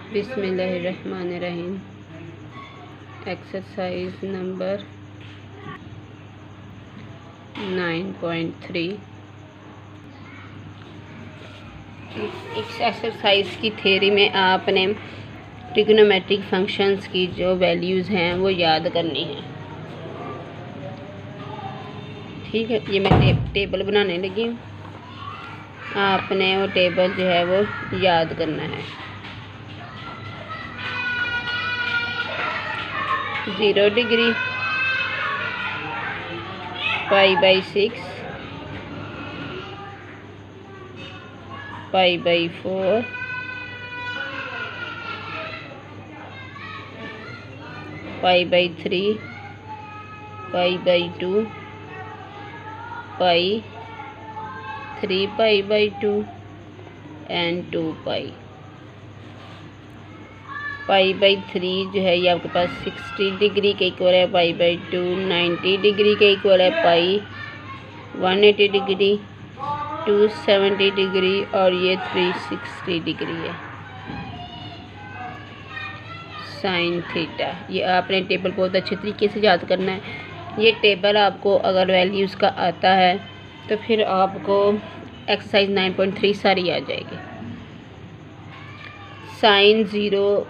बिस्मिल्लाहिर्रहमानिर्रहीम। Exercise number 9.3। इस exercise की थ्योरी में आपने ट्रिग्नोमेट्रिक फंक्शंस की जो वैल्यूज़ हैं वो याद करनी है। ठीक है, ये मैं टेबल बनाने लगी हूँ। आपने वो टेबल जो है वो याद करना है। 0 डिग्री, π/6, π/4, π/3, π/2, π, 3π/2 एंड 2π। π/3 जो है ये आपके पास 60 डिग्री के इक्वल है, π/2 90 डिग्री के इक्वल है, π 180 डिग्री, 270 डिग्री और ये 360 डिग्री है। साइन थीटा, ये आपने टेबल बहुत अच्छे तरीके से याद करना है। ये टेबल आपको अगर वैल्यूज़ का आता है तो फिर आपको एक्सरसाइज 9.3 सारी आ जाएगी। साइन 0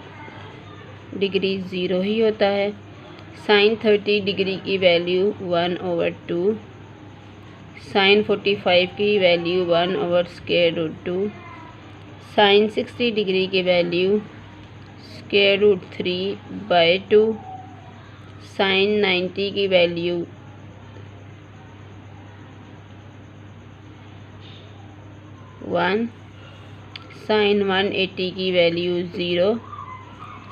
डिग्री 0 ही होता है। साइन 30 डिग्री की वैल्यू 1/2, साइन 45 की वैल्यू 1/√2, साइन 60 डिग्री की वैल्यू √3/2, साइन 90 की वैल्यू 1, साइन 180 की वैल्यू 0,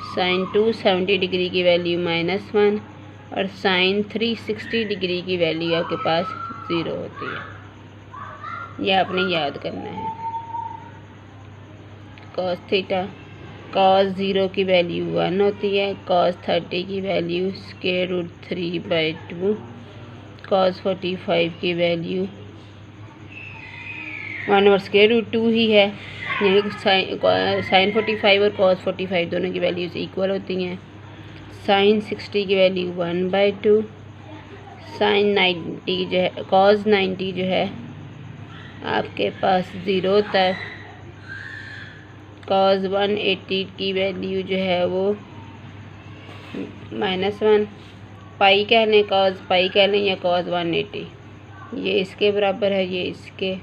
साइन 270 डिग्री की वैल्यू -1 और साइन 360 डिग्री की वैल्यू आपके पास 0 होती है। यह आपने याद करना है। कॉस थीटा, कॉस 0 की वैल्यू 1 होती है, कॉस 30 की वैल्यू √3/2, कॉस 45 की वैल्यू 1/√2 ही है। साइन 45 और कॉस 45 दोनों की वैल्यूज इक्वल होती हैं। साइन 60 की वैल्यू 1/2, साइन 90 जो है, कॉस 90 जो है आपके पास 0 होता है। कॉस 180 की वैल्यू जो है वो -1, पाई कह लें, कॉस पाई कह लें या कॉस 180, ये इसके बराबर है, ये इसके।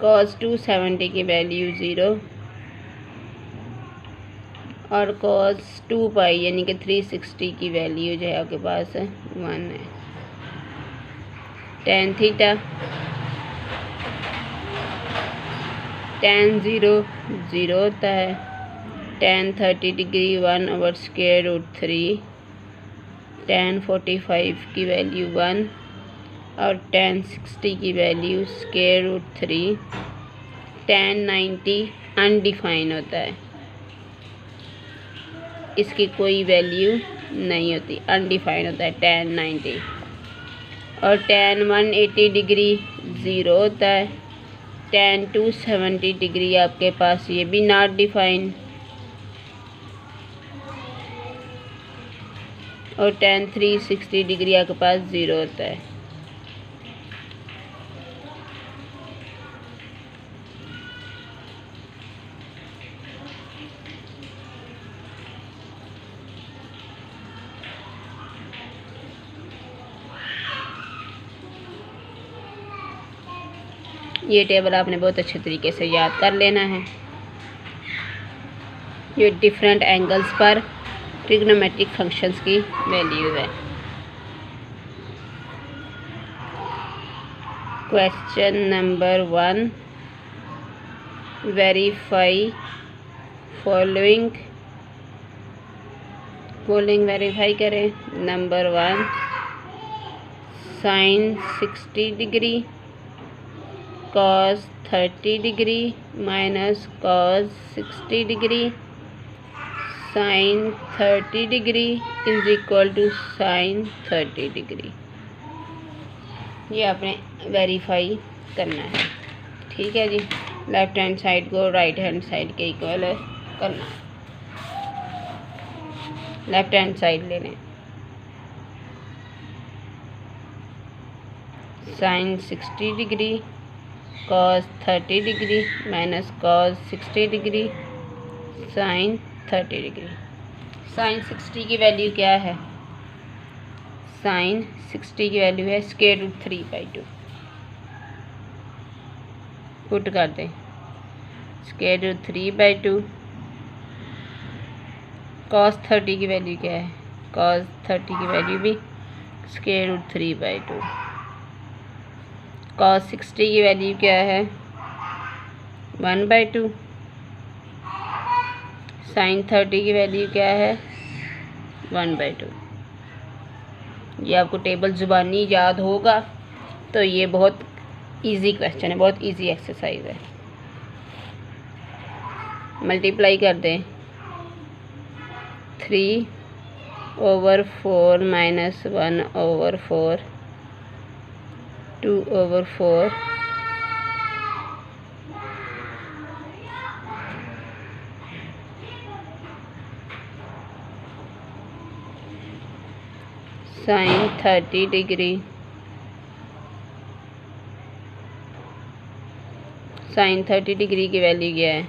कॉस 270 की वैल्यू 0 और कॉस 2π यानी कि 360 की वैल्यू जो है आपके पास 1 है। टेन थीटा, टेन 0 0 होता है, टेन 30 डिग्री 1/√3, टेन 45 की वैल्यू 1 और टेन 60 की वैल्यू √3। टेन 90 अनडिफाइन होता है, इसकी कोई वैल्यू नहीं होती, अनडिफाइन होता है टेन 90। और टेन 180 डिग्री 0 होता है, टेन 270 डिग्री आपके पास ये भी नॉट डिफाइन, और टेन 360 डिग्री आपके पास 0 होता है। ये टेबल आपने बहुत अच्छे तरीके से याद कर लेना है। ये डिफरेंट एंगल्स पर ट्रिग्नोमेट्रिक फंक्शंस की वैल्यू है। Question number 1, verify following verify करें। Number 1, sine 60 degree cos 30 degree minus cos 60 degree sine 30 degree is equal to sine 30 degree. ये आपने वेरीफाई करना है। ठीक है जी। लेफ्ट हैंड साइड को राइट हैंड साइड के इक्वल करना है। लेफ्ट हैंड साइड ले लें। Sine 60 degree cos 30 degree minus cos 60 degree sine 30 degree. Sine 60 की वैल्यू क्या है? साइन 60 की वैल्यू है स्क्वायर रूट 3/2। पुट कर दें स्क्वायर रूट 3/2। कॉस 30 की वैल्यू क्या है? कॉस 30 की वैल्यू भी स्क्वायर रूट 3/2। कॉस 60 की वैल्यू क्या है? 1/2। साइन 30 की वैल्यू क्या है? 1/2। ये आपको टेबल ज़ुबानी याद होगा तो ये बहुत इजी क्वेश्चन है, बहुत इजी एक्सरसाइज है। मल्टीप्लाई कर दें 3/4 minus 1/4 2/4 sine 30 degree sine 30 degree की वैल्यू क्या है?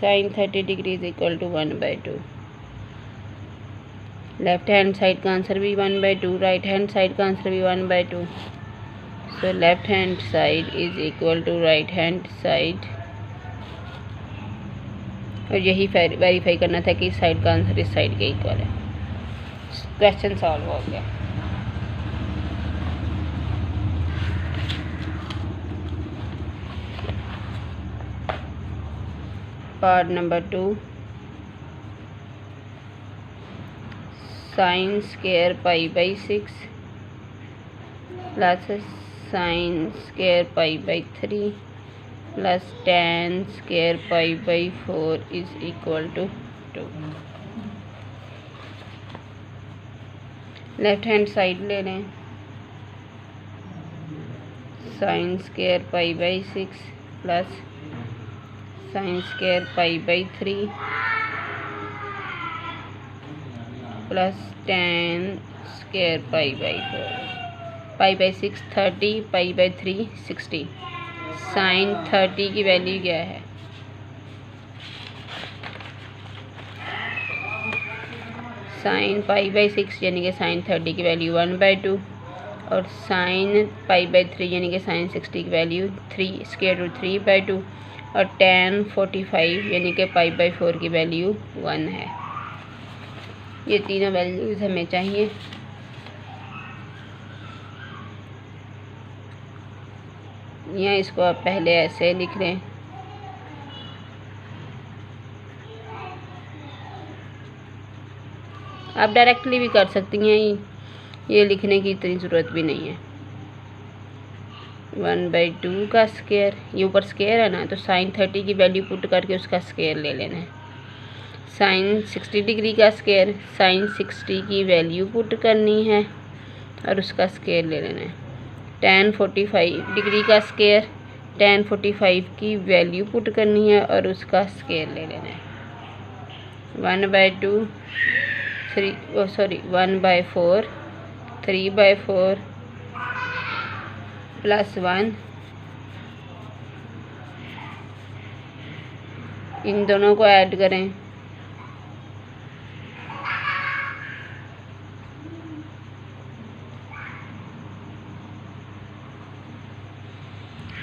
Sine 30 degree is equal to 1/2। Left hand side का आंसर भी 1/2, राइट हैंड साइड का आंसर भी 1/2। So left hand side is equal to right hand side. और यही वेरीफाई करना था कि इस साइड का आंसर इस साइड के इक्वल है। क्वेश्चन सॉल्व हो गया। Part number 2 sine square π/6 plus sine square π/3 plus tan square π/4 is equal to 2। Left hand side ले लें। Sine square π/6 plus sine square π/3 plus tan square π/4। π/6 30, π/3 60। Sine 30 की value क्या है? साइन π/6 यानी कि साइन 30 की वैल्यू 1/2 और साइन π/3 यानी कि साइन 60 की वैल्यू 3 स्क्वायर रूट 3/2 और tan 45 यानी कि π/4 की वैल्यू 1 है। ये तीनों वैल्यूज़ हमें चाहिए। या इसको आप पहले ऐसे लिख लें। आप डायरेक्टली भी कर सकती हैं, ये लिखने की इतनी ज़रूरत भी नहीं है। 1/2 का स्क्वायर, ये ऊपर स्क्वायर है ना, तो साइन 30 की वैल्यू पुट करके उसका स्क्वायर ले लेना है। साइन 60 डिग्री का स्क्वायर, साइन 60 की वैल्यू पुट करनी है और उसका स्क्वायर ले लेना है। tan 45 डिग्री का स्क्वायर, tan 45 की वैल्यू पुट करनी है और उसका स्क्वायर ले लेना है। 1/2 1/4 3/4 प्लस 1, इन दोनों को ऐड करें।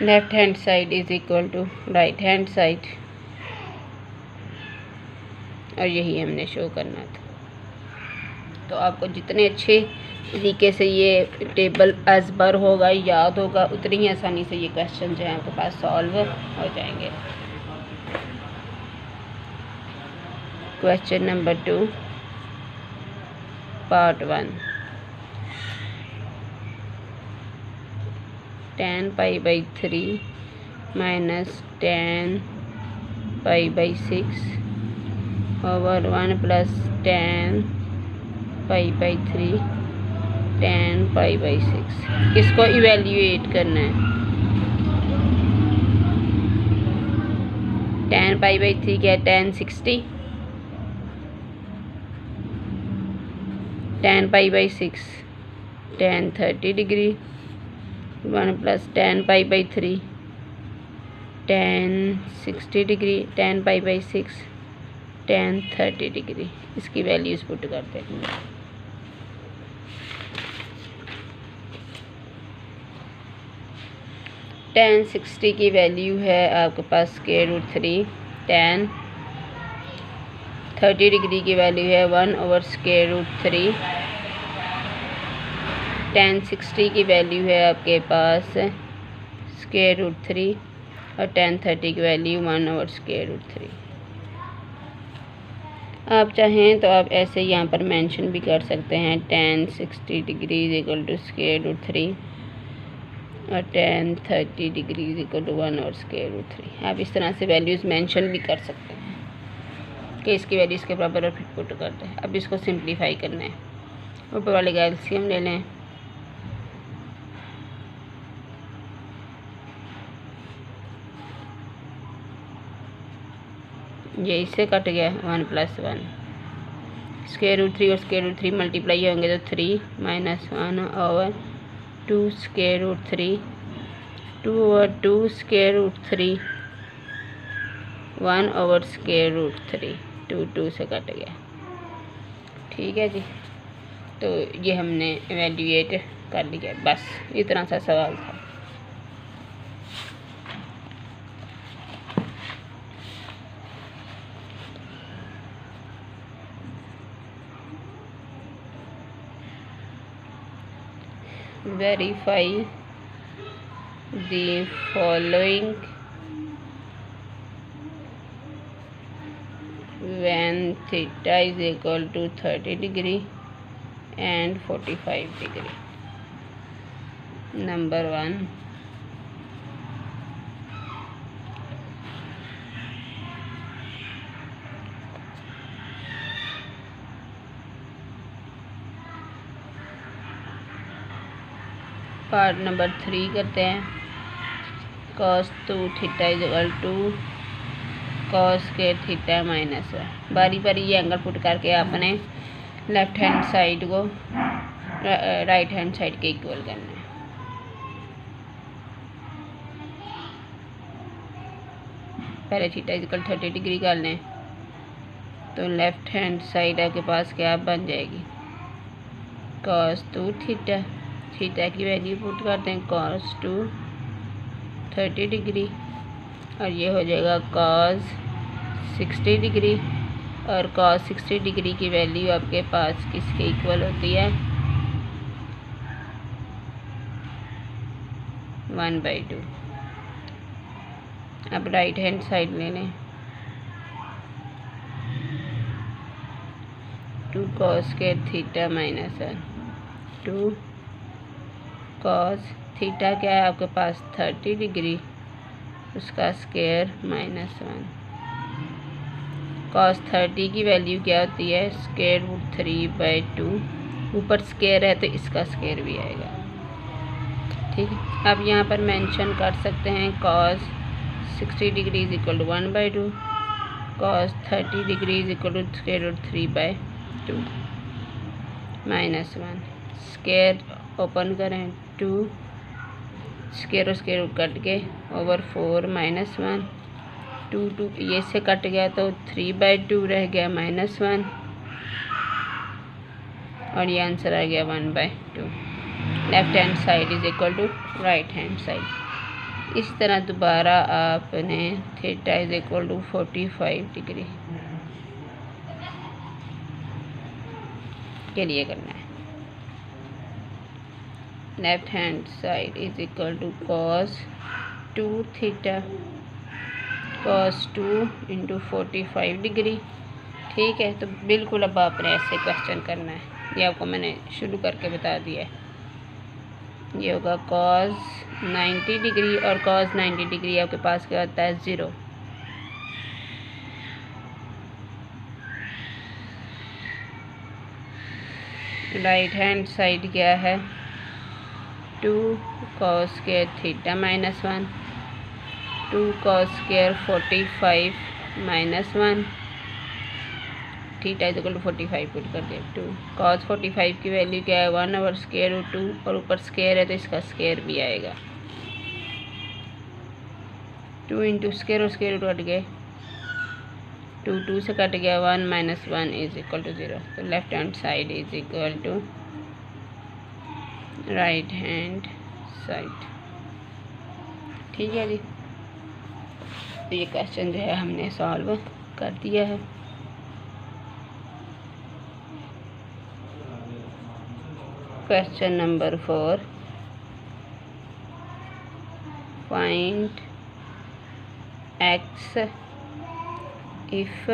Left hand side is equal to right hand side और यही हमने शो करना था। तो आपको जितने अच्छे तरीके से ये टेबल अज़बर होगा, याद होगा, उतनी ही आसानी से ये क्वेश्चन जो है आपके पास सॉल्व हो जाएंगे। Question number 2 part 1 tan π/3 minus tan π/6 over 1 plus tan π/3 tan π/6। इसको इवेल्यूएट करना है। tan पाई बाई 3 क्या है, tan 60, tan pi by 6 tan 30 degree, 1 plus tan pi by 3 tan 60 degree, tan pi by 6 tan 30 degree. इसकी values put करते हैं। tan 60 की value है आपके पास स्क्वायर रूट 3, tan 30 डिग्री की वैल्यू है 1 ओवर स्क्वायर रूट 3, tan 60 की वैल्यू है आपके पास स्क्वायर रूट 3 और tan 30 की वैल्यू 1 ओवर स्क्वायर रूट 3। आप चाहें तो आप ऐसे यहाँ पर मेंशन भी कर सकते हैं, tan 60 degree is equal to square root 3 और tan 30 degree is equal to 1 और स्क्वायर रूट 3। आप इस तरह से वैल्यूज़ मेंशन भी कर सकते हैं कि इसकी वैल्यूज़ के बराबर और फिर पुट करते हैं। अब इसको सिंप्लीफाई करना है, ऊपर वाले का एलसीएम ले लें, ये इससे कट गया 1 प्लस 1, स्क्वायर रूट 3 और स्क्वायर रूट 3 मल्टीप्लाई होंगे तो 3 minus 1 over 2 square root 3, 2 over 2 square root 3, 1 over square root 3, 2 से कट गया। ठीक है जी, तो ये हमने इवेल्यूएट कर लिया, बस इतना सा सवाल था। Verify the following when theta is equal to 30 degree and 45 degree. Number 1, part number 3 करते हैं। cos 2 theta is equal to cos के थीटा माइनस है। बारी बारी ये एंगल पुट करके आपने लेफ्ट हैंड साइड को राइट हैंड साइड के इक्वल करना है। पहले थीटा इज इक्वल 30 डिग्री कर लें तो लेफ्ट हैंड साइड आपके पास क्या बन जाएगी, cos 2 थीटा, थीटा की वैल्यू पुट करते हैं cos 2 30 डिग्री और ये हो जाएगा cos 60 डिग्री, और cos 60 डिग्री की वैल्यू आपके पास किसके इक्वल होती है, 1/2। अब राइट हैंड साइड ले लें, 2 cos के थीटा माइनस है 2 cos थीटा क्या है आपके पास 30 डिग्री, उसका स्क्वायर माइनस 1। cos 30 की वैल्यू क्या होती है, स्क्वायर रूट 3/2, ऊपर स्क्वायर है तो इसका स्क्वायर भी आएगा। ठीक है, अब यहाँ पर मेंशन कर सकते हैं cos 60 degree is equal to 1/2, cos 30 degree is equal to square root 3/2 minus 1। Square open करें 2, स्क्वायर और स्क्वायर रूट कट के ओवर 4 माइनस 1, 2 ये से कट गया तो 3/2 रह गया माइनस 1 और ये आंसर आ गया 1/2। Left hand side is equal to right hand side. इस तरह दोबारा आपने theta is equal to 45 degree के लिए करना है। Left hand side is equal to cos 2 theta, cos 2 into 45 degree. ठीक है, तो बिल्कुल अब आपने ऐसे क्वेश्चन करना है, ये आपको मैंने शुरू करके बता दिया है। ये होगा cos 90 डिग्री और cos 90 डिग्री आपके पास क्या होता है 0। राइट हैंड साइड क्या है 2 cos के theta minus 1, 2 cos square 45 minus 1 theta is equal to 45 put कर दिया। 2 cos 45 की वैल्यू क्या है 1 ओवर स्क्वायर रूट 2 और ऊपर स्क्वायर है तो इसका स्क्वायर भी आएगा। 2 इंटू स्क्वायर और स्क्वायर रूट कट गए 2 2 से कट गया 1 माइनस 1 इज इक्वल टू 0। तो left hand side is equal to right hand side. ठीक है जी, तो ये क्वेश्चन जो है हमने सॉल्व कर दिया है। Question number 4, find x if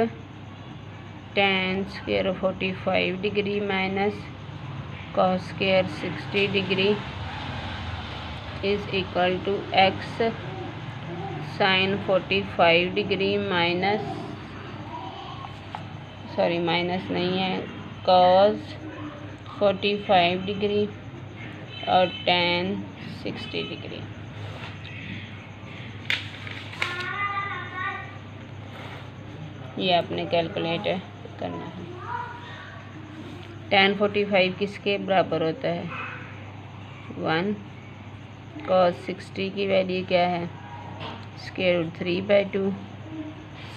tan square of 45 degree minus cos square 60 degree is equal to x sin 45 degree minus नहीं है cos 45 डिग्री और tan 60 डिग्री। ये आपने कैलकुलेट करना है। tan 45 किसके बराबर होता है 1, cos 60 की वैल्यू क्या है स्क्वायर रूट 3/2,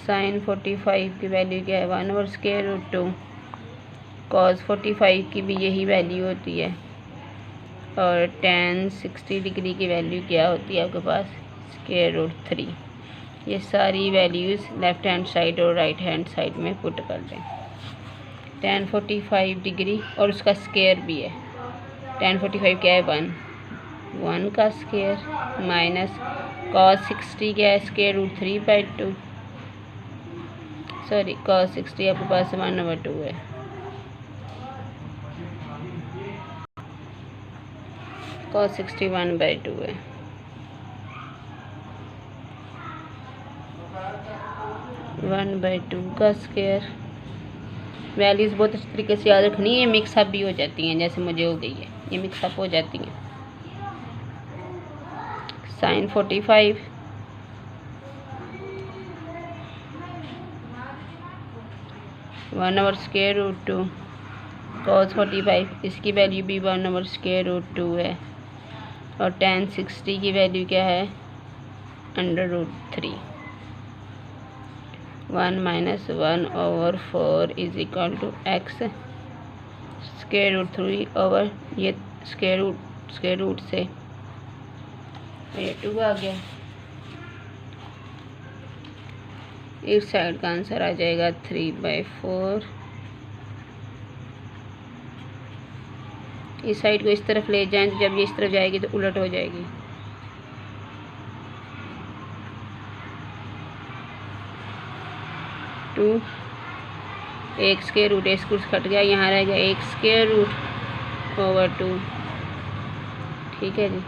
sin 45 की वैल्यू क्या है 1 ओवर स्क्वायर रूट 2, cos 45 की भी यही वैल्यू होती है और tan 60 डिग्री की वैल्यू क्या होती है आपके पास स्क्वायर रूट 3। ये सारी वैल्यूज़ लेफ़्ट हैंड साइड और राइट हैंड साइड में पुट कर दें। tan 45 डिग्री और उसका स्क्वायर भी है। tan 45 क्या है 1 का स्क्वायर माइनस cos 60 क्या है स्क्वायर रूट 3/2, सॉरी cos 60 आपके पास 1 ओवर 2 है। cos 60 1/2 है। वन बाई टू का स्क्वायर। वैल्यूज़ बहुत अच्छी तरीके से याद रखनी है, ये मिक्सअप भी हो जाती हैं जैसे मुझे हो गई है, ये मिक्सअप हो जाती हैं। sin 45 1 over square root 2, cos 45 इसकी वैल्यू भी 1 ओवर स्क्वायर रूट 2 है और tan 60 की वैल्यू क्या है under root 3। 1 minus 1 over 4 is equal to x square root 3 over ये स्क्वायर रूट से ये 2 आ गया। इस साइड का आंसर आ जाएगा 3/4। इस साइड को इस तरफ ले जाएं तो जब ये इस तरफ जाएगी तो उलट हो जाएगी। एक स्क्वायर रूट एक स्क्वायर कट गया, यहाँ रह गया एक स्क्वायर रूट ओवर 2। ठीक है जी,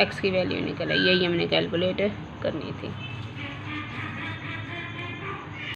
एक्स की वैल्यू निकल आई, यही हमने कैलकुलेट करनी थी।